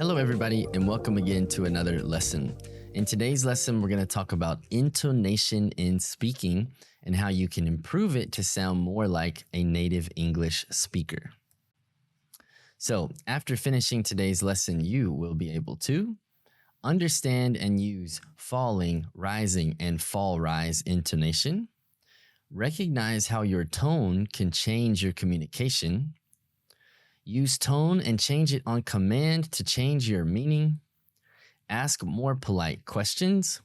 Hello, everybody, and welcome again to another lesson. In today's lesson, we're going to talk about intonation in speaking and how you can improve it to sound more like a native English speaker. So, after finishing today's lesson, you will be able to understand and use falling, rising, and fall-rise intonation, recognize how your tone can change your communication, use tone and change it on command to change your meaning, ask more polite questions,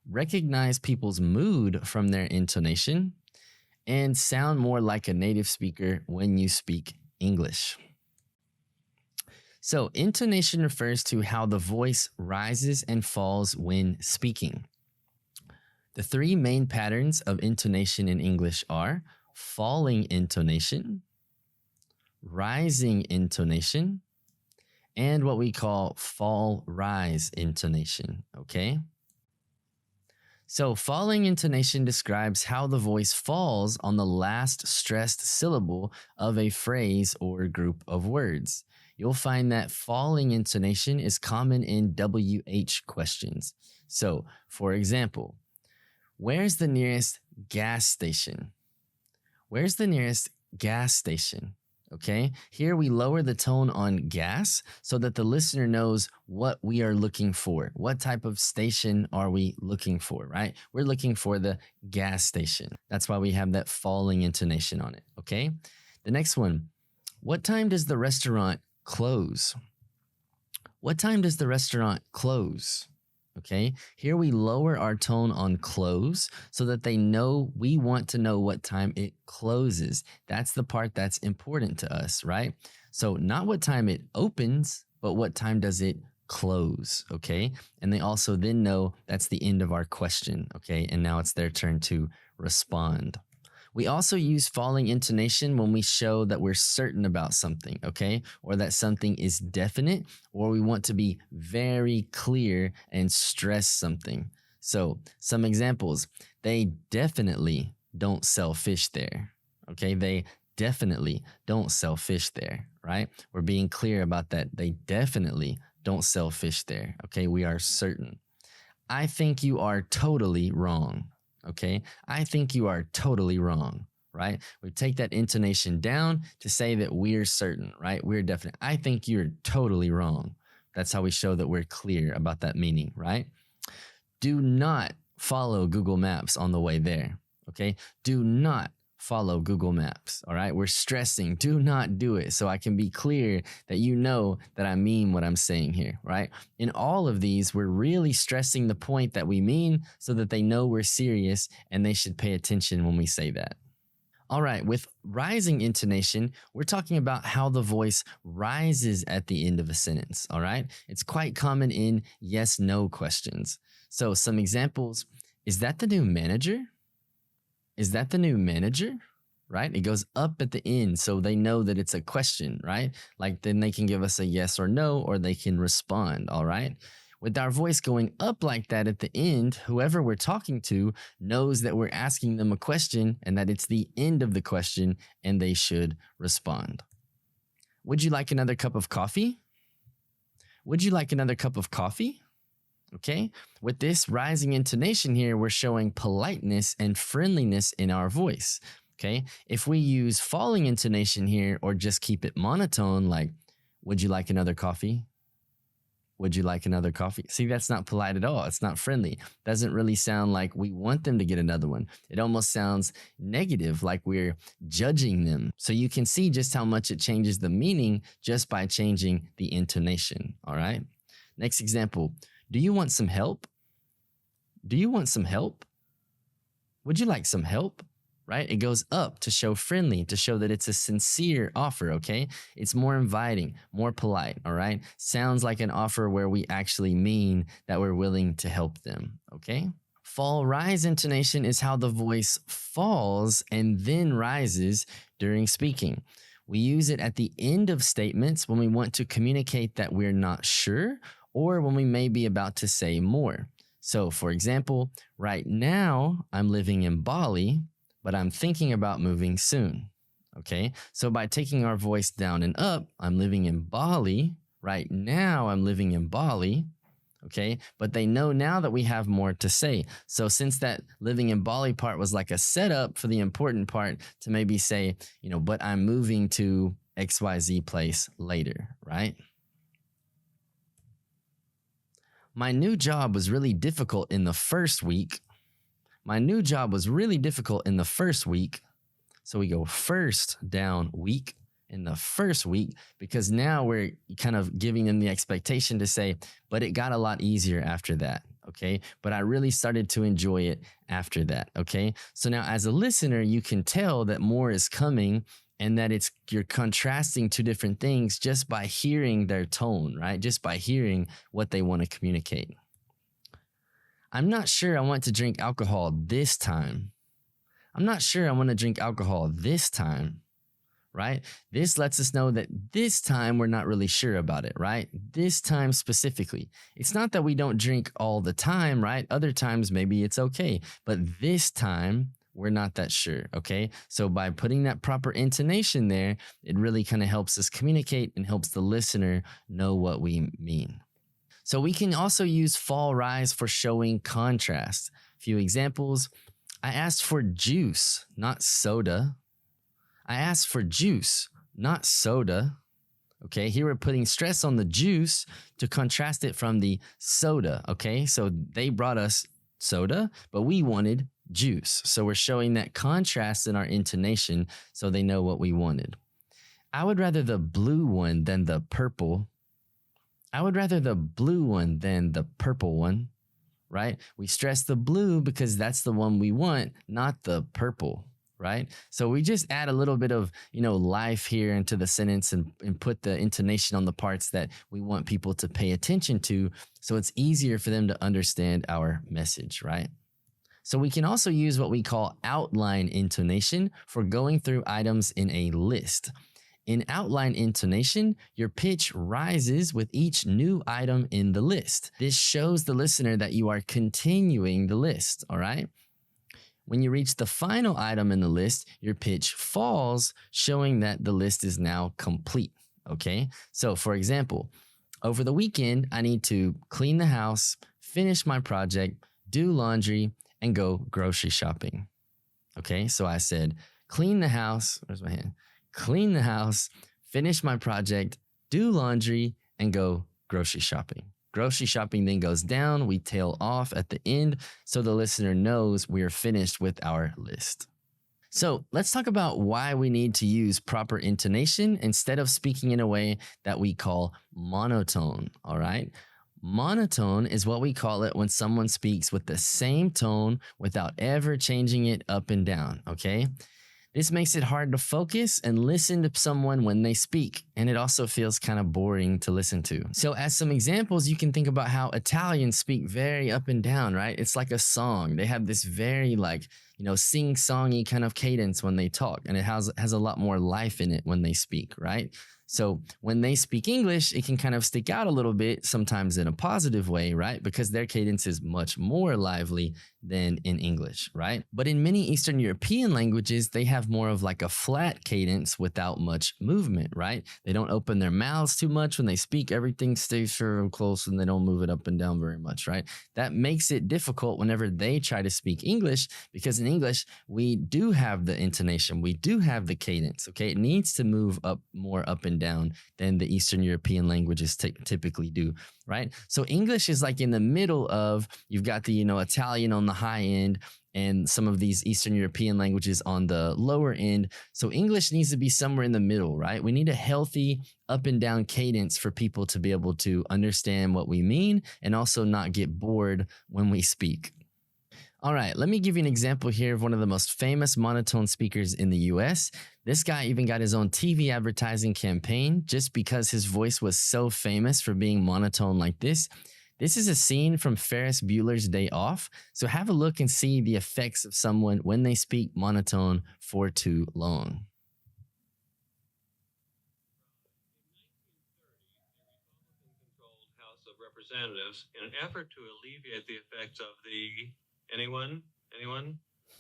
recognize people's mood from their intonation, and sound more like a native speaker when you speak English. So, intonation refers to how the voice rises and falls when speaking. The three main patterns of intonation in English are falling intonation, rising intonation, and what we call fall-rise intonation, okay? So falling intonation describes how the voice falls on the last stressed syllable of a phrase or group of words. You'll find that falling intonation is common in WH questions. So, for example, where's the nearest gas station? Where's the nearest gas station? Okay, here we lower the tone on gas so that the listener knows what we are looking for. What type of station are we looking for, right? We're looking for the gas station. That's why we have that falling intonation on it, okay? The next one, what time does the restaurant close? What time does the restaurant close? Okay, here we lower our tone on close so that they know we want to know what time it closes. That's the part that's important to us, right? So not what time it opens, but what time does it close, okay? And they also then know that's the end of our question, okay? And now it's their turn to respond. We also use falling intonation when we show that we're certain about something, okay? Or that something is definite, or we want to be very clear and stress something. So, some examples. They definitely don't sell fish there, okay? They definitely don't sell fish there, right? We're being clear about that. They definitely don't sell fish there, okay? We are certain. I think you are totally wrong. Okay, I think you are totally wrong, right? We take that intonation down to say that we're certain, right? We're definite. I think you're totally wrong. That's how we show that we're clear about that meaning, right? Do not follow Google Maps on the way there, okay? Do not follow Google Maps, all right? We're stressing, do not do it, so I can be clear that you know that I mean what I'm saying here, right? In all of these, we're really stressing the point that we mean so that they know we're serious and they should pay attention when we say that. All right, with rising intonation, we're talking about how the voice rises at the end of a sentence, all right? It's quite common in yes-no questions. So some examples, is that the new manager? Is that the new manager? Right? It goes up at the end so they know that it's a question, right? Like then they can give us a yes or no, or they can respond, all right? With our voice going up like that at the end, whoever we're talking to knows that we're asking them a question and that it's the end of the question and they should respond. Would you like another cup of coffee? Would you like another cup of coffee? Okay, with this rising intonation here, we're showing politeness and friendliness in our voice. Okay, if we use falling intonation here or just keep it monotone, like, would you like another coffee? Would you like another coffee? See, that's not polite at all. It's not friendly. Doesn't really sound like we want them to get another one. It almost sounds negative, like we're judging them. So you can see just how much it changes the meaning just by changing the intonation. All right, next example. Do you want some help? Do you want some help? Would you like some help? Right? It goes up to show friendly, to show that it's a sincere offer, okay? It's more inviting, more polite, all right? Sounds like an offer where we actually mean that we're willing to help them, okay? Fall-rise intonation is how the voice falls and then rises during speaking. We use it at the end of statements when we want to communicate that we're not sure or when we may be about to say more. So, for example, right now I'm living in Bali, but I'm thinking about moving soon. Okay, so by taking our voice down and up, I'm living in Bali, Right now, I'm living in Bali. Okay. But they know now that we have more to say. So, since that living in Bali part was like a setup for the important part to maybe say, but I'm moving to XYZ place later, right? My new job was really difficult in the first week. My new job was really difficult in the first week. So we go first down week in the first week because now we're kind of giving them the expectation to say, but it got a lot easier after that. Okay. But I really started to enjoy it after that. Okay. So now as a listener, you can tell that more is coming and that you're contrasting two different things just by hearing their tone, right? Just by hearing what they want to communicate. I'm not sure I want to drink alcohol this time. I'm not sure I want to drink alcohol this time, right? This lets us know that this time we're not really sure about it, right? This time specifically. It's not that we don't drink all the time, right? Other times maybe it's okay, but this time we're not that sure, okay? So by putting that proper intonation there, it really kind of helps us communicate and helps the listener know what we mean. So we can also use fall rise for showing contrast. A few examples. I asked for juice, not soda. I asked for juice, not soda. Okay, here we're putting stress on the juice to contrast it from the soda. Okay, so they brought us soda, but we wanted juice. So we're showing that contrast in our intonation so they know what we wanted. I would rather the blue one than the purple. I would rather the blue one than the purple one, right? We stress the blue because that's the one we want, not the purple, right? So we just add a little bit of, life here into the sentence and put the intonation on the parts that we want people to pay attention to so it's easier for them to understand our message, right? So we can also use what we call outline intonation for going through items in a list. In outline intonation, your pitch rises with each new item in the list. This shows the listener that you are continuing the list, all right? When you reach the final item in the list, your pitch falls, showing that the list is now complete, okay? So, for example, over the weekend, I need to clean the house, finish my project, do laundry, and go grocery shopping. Okay, so I said, clean the house. Where's my hand? Clean the house, finish my project, do laundry, and go grocery shopping. Grocery shopping then goes down. We tail off at the end so the listener knows we are finished with our list. So let's talk about why we need to use proper intonation instead of speaking in a way that we call monotone. All right. Monotone is what we call it when someone speaks with the same tone without ever changing it up and down. Okay. This makes it hard to focus and listen to someone when they speak, and it also feels kind of boring to listen to. So as some examples, you can think about how Italians speak very up and down, right? It's like a song. They have this very sing-songy kind of cadence when they talk, and it has a lot more life in it when they speak, right? So when they speak English, it can kind of stick out a little bit, sometimes in a positive way, right? Because their cadence is much more lively than in English, right? But in many Eastern European languages, they have more of like a flat cadence without much movement, right? They don't open their mouths too much when they speak. Everything stays sort of close and they don't move it up and down very much, right? That makes it difficult whenever they try to speak English because in English, we do have the intonation. We do have the cadence, okay? It needs to move up more up and down than the Eastern European languages typically do, right? So English is like in the middle of, you've got the, Italian on the high end and some of these Eastern European languages on the lower end. So English needs to be somewhere in the middle, right? We need a healthy up and down cadence for people to be able to understand what we mean and also not get bored when we speak. All right, let me give you an example here of one of the most famous monotone speakers in the US. This guy even got his own TV advertising campaign just because his voice was so famous for being monotone like this. This is a scene from Ferris Bueller's Day Off. So have a look and see the effects of someone when they speak monotone for too long. House of Representatives in an effort to alleviate the effects of the anyone,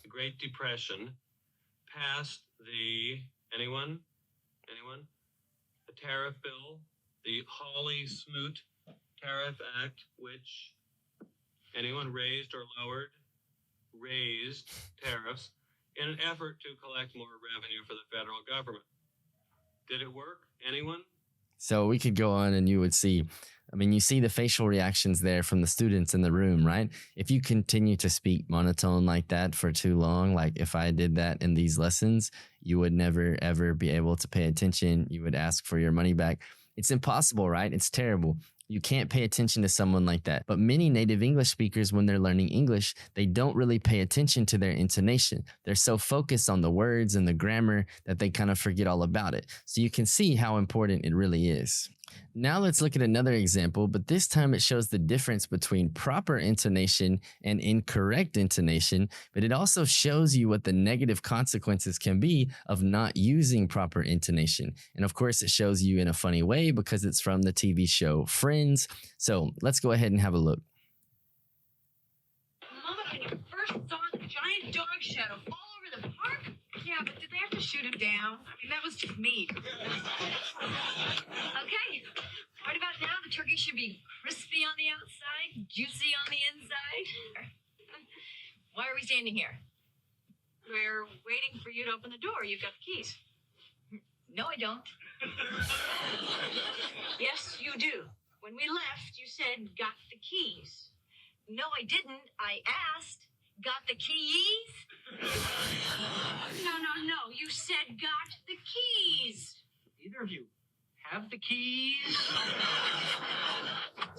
the Great Depression, passed the anyone, the tariff bill, the Hawley Smoot Tariff Act, which anyone raised or lowered? Raised tariffs in an effort to collect more revenue for the federal government. Did it work? Anyone? So we could go on and you would see, I mean, you see the facial reactions there from the students in the room, right? If you continue to speak monotone like that for too long, like if I did that in these lessons, you would never, ever be able to pay attention. You would ask for your money back. It's impossible, right? It's terrible. You can't pay attention to someone like that. But many native English speakers, when they're learning English, they don't really pay attention to their intonation. They're so focused on the words and the grammar that they kind of forget all about it. So you can see how important it really is. Now let's look at another example, but this time it shows the difference between proper intonation and incorrect intonation, but it also shows you what the negative consequences can be of not using proper intonation. And of course, it shows you in a funny way because it's from the TV show Friends. So let's go ahead and have a look. Mama, when you first saw the giant dog shadow fall over the park? Yeah, but did they have to shoot him down? I mean, that was just mean. Okay, what about now? The turkey should be crispy on the outside, juicy on the inside. Why are we standing here? We're waiting for you to open the door. You've got the keys. No, I don't. Yes, you do. When we left, you said, got the keys. No, I didn't. I asked, got the keys? No. You said, got the keys. Either of you have the keys? The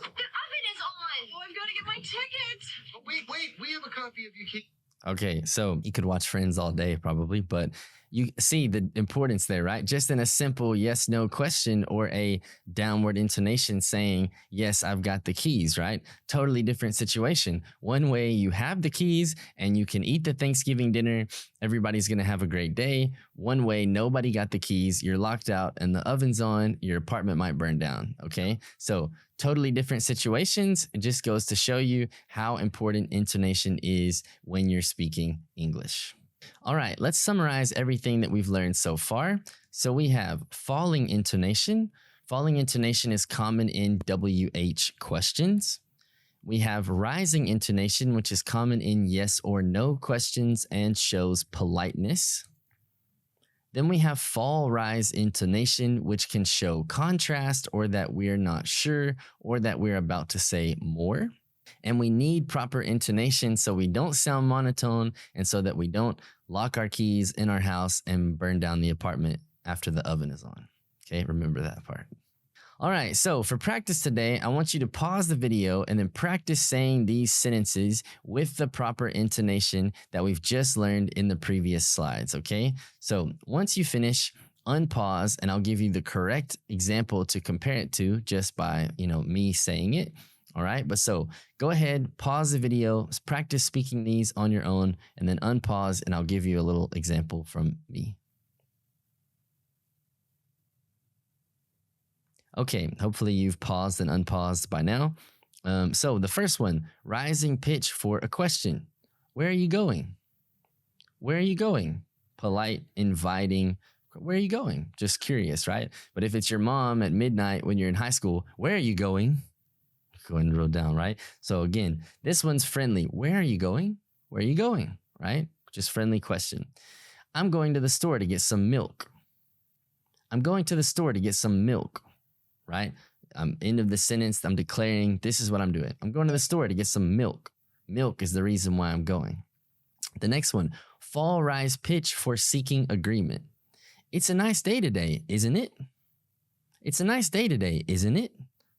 oven is on. Oh, I've got to get my ticket. Oh, wait. We have a copy of your key. Okay, so you could watch Friends all day probably, but you see the importance there, right? Just in a simple yes, no question or a downward intonation saying, yes, I've got the keys, right? Totally different situation. One way you have the keys and you can eat the Thanksgiving dinner. Everybody's going to have a great day. One way, nobody got the keys. You're locked out and the oven's on. Your apartment might burn down. Okay, so totally different situations. It just goes to show you how important intonation is when you're speaking English. All right, let's summarize everything that we've learned so far. So we have falling intonation. Falling intonation is common in WH questions. We have rising intonation, which is common in yes or no questions and shows politeness. Then we have fall rise intonation, which can show contrast or that we're not sure or that we're about to say more. And we need proper intonation so we don't sound monotone and so that we don't lock our keys in our house and burn down the apartment after the oven is on. Okay, remember that part. All right, so for practice today, I want you to pause the video and then practice saying these sentences with the proper intonation that we've just learned in the previous slides, okay? So once you finish, unpause and I'll give you the correct example to compare it to just by, me saying it. All right, but so go ahead, pause the video, practice speaking these on your own, and then unpause, and I'll give you a little example from me. Okay, hopefully you've paused and unpaused by now. So the first one, rising pitch for a question. Where are you going? Where are you going? Polite, inviting. Where are you going? Just curious, right? But if it's your mom at midnight when you're in high school, where are you going? Go ahead and roll down, right? So again, this one's friendly. Where are you going? Where are you going? Right? Just friendly question. I'm going to the store to get some milk. I'm going to the store to get some milk, right? End of the sentence. I'm declaring this is what I'm doing. I'm going to the store to get some milk. Milk is the reason why I'm going. The next one, fall rise pitch for seeking agreement. It's a nice day today, isn't it? It's a nice day today, isn't it?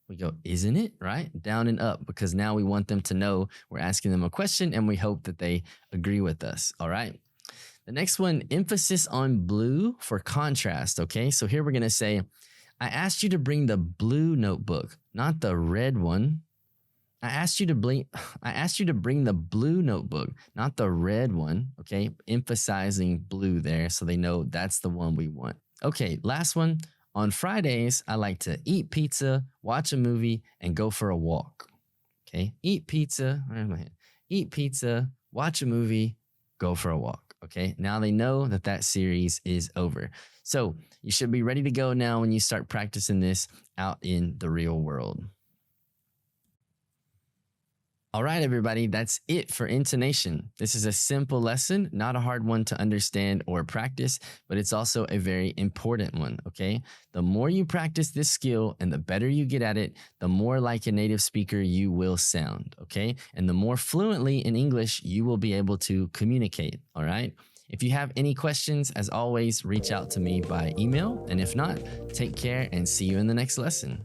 We go, isn't it, right? Down and up, because now we want them to know we're asking them a question and we hope that they agree with us, all right? The next one, emphasis on blue for contrast, okay? So here we're going to say, I asked you to bring the blue notebook, not the red one. I asked you to bring the blue notebook, not the red one, okay? Emphasizing blue there so they know that's the one we want. Okay, last one. On Fridays, I like to eat pizza, watch a movie, and go for a walk. Okay, eat pizza, watch a movie, go for a walk. Okay, now they know that that series is over. So you should be ready to go now when you start practicing this out in the real world. All right, everybody, that's it for intonation. This is a simple lesson, not a hard one to understand or practice, but it's also a very important one, okay? The more you practice this skill and the better you get at it, the more like a native speaker you will sound, okay? And the more fluently in English you will be able to communicate, all right? If you have any questions, as always, reach out to me by email. And if not, take care and see you in the next lesson.